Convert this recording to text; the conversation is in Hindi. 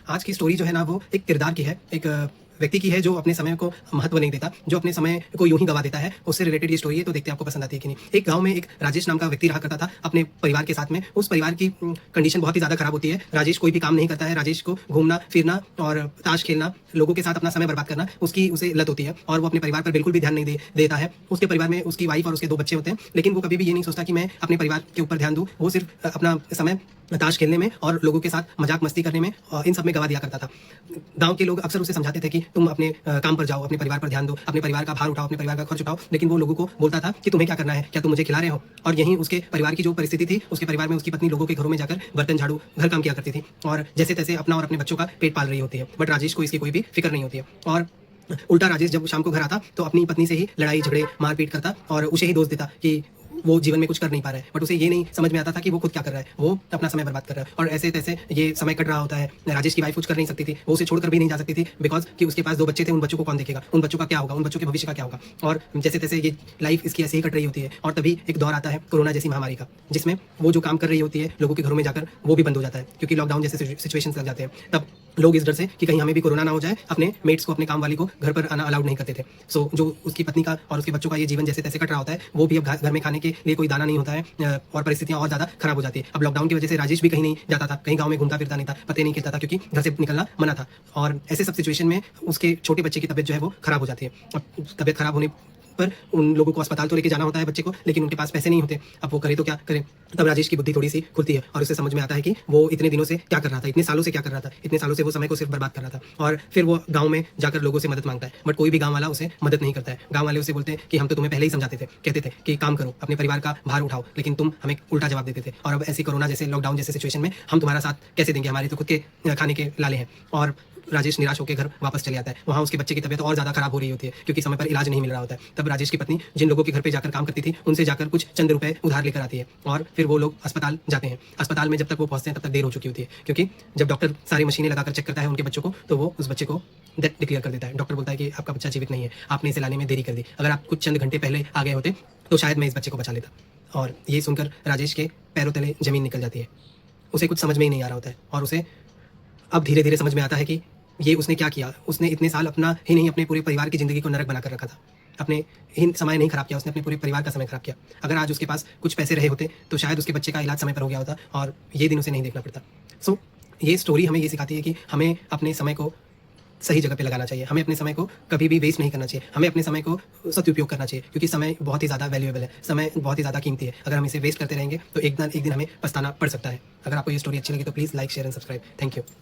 आज की स्टोरी जो है ना वो एक किरदार की है, एक व्यक्ति की है जो अपने समय को महत्व नहीं देता, जो अपने समय को यूं ही गवा देता है। उससे रिलेटेड ये स्टोरी है, तो देखते हैं आपको पसंद आती है कि नहीं। एक गांव में एक राजेश नाम का व्यक्ति रहा करता था अपने परिवार के साथ में। उस परिवार की कंडीशन बहुत ही ज़्यादा खराब होती है। राजेश कोई भी काम नहीं करता है। राजेश को घूमना फिरना और ताश खेलना, लोगों के साथ अपना समय बर्बाद करना उसकी उसे लत होती है और वो अपने परिवार पर बिल्कुल भी ध्यान नहीं देता है। उसके परिवार में उसकी वाइफ और उसके 2 बच्चे होते हैं, लेकिन वो कभी भी ये नहीं सोचता कि मैं अपने परिवार के ऊपर ध्यान दूँ। वो सिर्फ अपना समय ताश खेलने में और लोगों के साथ मजाक मस्ती करने में इन सब में गवा दिया करता था। गांव के लोग अक्सर उसे समझाते थे कि तुम अपने काम पर जाओ, अपने परिवार पर ध्यान दो, अपने परिवार का भार उठाओ, अपने परिवार का खर्च उठाओ। लेकिन वो लोगों को बोलता था कि तुम्हें क्या करना है, क्या तुम मुझे खिला रहे हो। और यहीं उसके परिवार की जो परिस्थिति थी, उसके परिवार में उसकी पत्नी लोगों के घरों में जाकर बर्तन झाड़ू घर काम किया करती थी और जैसे तैसे अपना और अपने बच्चों का पेट पाल रही होती है। बट राजेश को इसकी कोई भी फिक्र नहीं होती है। और उल्टा राजेश जब शाम को घर आता तो अपनी पत्नी से ही लड़ाई झगड़े मारपीट करता और उसे ही दोष देता कि वो जीवन में कुछ कर नहीं पा रहा है। बट उसे ये नहीं समझ में आता था कि वो खुद क्या कर रहा है। वो अपना समय बर्बाद कर रहा है और ऐसे तैसे ये समय कट रहा होता है। राजेश की वाइफ कुछ कर नहीं सकती थी, वो उसे छोड़कर भी नहीं जा सकती थी, बिकॉज कि उसके पास 2 बच्चे थे। उन बच्चों को कौन देखेगा, उन बच्चों का क्या होगा, उन बच्चों के भविष्य का क्या होगा। और जैसे तैसे ये लाइफ इसकी ऐसे ही कट रही होती है। और तभी एक दौर आता है कोरोना जैसी महामारी का, जिसमें वो जो काम कर रही होती है लोगों के घरों में जाकर, वो भी बंद हो जाता है क्योंकि लॉकडाउन जैसे सिचुएशन लग जाते हैं। तब लोग इस डर से कि कहीं हमें भी कोरोना ना हो जाए, अपने मेट्स को, अपने काम वाली को घर पर आना अलाउड नहीं करते थे। सो जो उसकी पत्नी का और उसके बच्चों का ये जीवन जैसे तैसे कट रहा होता है, वो भी अब घर में खाने के लिए कोई दाना नहीं होता है और परिस्थितियां और ज़्यादा खराब हो जाती है। अब लॉकडाउन की वजह से राजेश भी कहीं नहीं जाता था, कहीं गाँव में घूमता फिरता नहीं था, पते नहीं खेलता था क्योंकि घर से निकलना मना था। और ऐसे सब सिचुएशन में उसके छोटे बच्चे की तबीयत जो है वो खराब हो जाती है। अब तबीयत खराब होने पर उन लोगों को अस्पताल तो लेके जाना होता है बच्चे को, लेकिन उनके पास पैसे नहीं होते। अब वो करे तो क्या करे। तब राजेश की बुद्धि थोड़ी सी खुलती है और उसे समझ में आता है कि वो इतने दिनों से क्या कर रहा था, इतने सालों से क्या कर रहा था। इतने सालों से वो समय को सिर्फ बर्बाद कर रहा था। और फिर वो गाँव में जाकर लोगों से मदद मांगता है, बट कोई भी गाँव वाला उसे मदद नहीं करता है। गाँव वाले उसे बोलते हैं कि हम तो तुम्हें पहले ही समझाते थे, कहते थे कि काम करो, अपने परिवार का भार उठाओ, लेकिन तुम हमें उल्टा जवाब देते थे। और अब ऐसी कोरोना जैसे लॉकडाउन जैसे सिचुएशन में हम तुम्हारा साथ कैसे देंगे, हमारे तो खुद के खाने के लाले हैं। और राजेश निराश होकर घर वापस चले आता है। वहाँ उसके बच्चे की तबीयत और ज़्यादा खराब हो रही होती है क्योंकि समय पर इलाज नहीं मिल रहा होता है। तब राजेश की पत्नी जिन लोगों के घर पे जाकर काम करती थी, उनसे जाकर कुछ चंद रुपए उधार लेकर आती है और फिर वो लोग अस्पताल जाते हैं। अस्पताल में जब तक वो पहुँचते हैं तब तक देर हो चुकी होती है, क्योंकि जब डॉक्टर सारी मशीनें लगाकर चेक करता है उनके बच्चों को, तो वो उस बच्चे को डेथ डिक्लेयर कर देता है। डॉक्टर बोलता है कि आपका बच्चा जीवित नहीं है, आपने इसे लाने में देरी कर दी। अगर आप कुछ चंद घंटे पहले आ गए होते तो शायद मैं इस बच्चे को बचा लेता। और ये सुनकर राजेश के पैरों तले जमीन निकल जाती है। उसे कुछ समझ में ही नहीं आ रहा होता है और उसे अब धीरे धीरे समझ में आता है कि ये उसने क्या किया। उसने इतने साल अपना ही नहीं, अपने पूरे परिवार की ज़िंदगी को नरक बना कर रखा था। अपने ही समय नहीं खराब किया, उसने अपने पूरे परिवार का समय खराब किया। अगर आज उसके पास कुछ पैसे रहे होते तो शायद उसके बच्चे का इलाज समय पर हो गया होता और ये दिन उसे नहीं देखना पड़ता। सो ये स्टोरी हमें ये सिखाती है कि हमें अपने समय को सही जगह पे लगाना चाहिए। हमें अपने समय को कभी भी वेस्ट नहीं करना चाहिए। हमें अपने समय को सदुपयोग करना चाहिए क्योंकि समय बहुत ही ज़्यादा वैल्यूएबल है। समय बहुत ही ज़्यादा कीमती है। अगर हम इसे वेस्ट करते रहेंगे तो एक दिन हमें पछताना पड़ सकता है। अगर आपको ये स्टोरी अच्छी लगी तो please like share and subscribe. Thank you.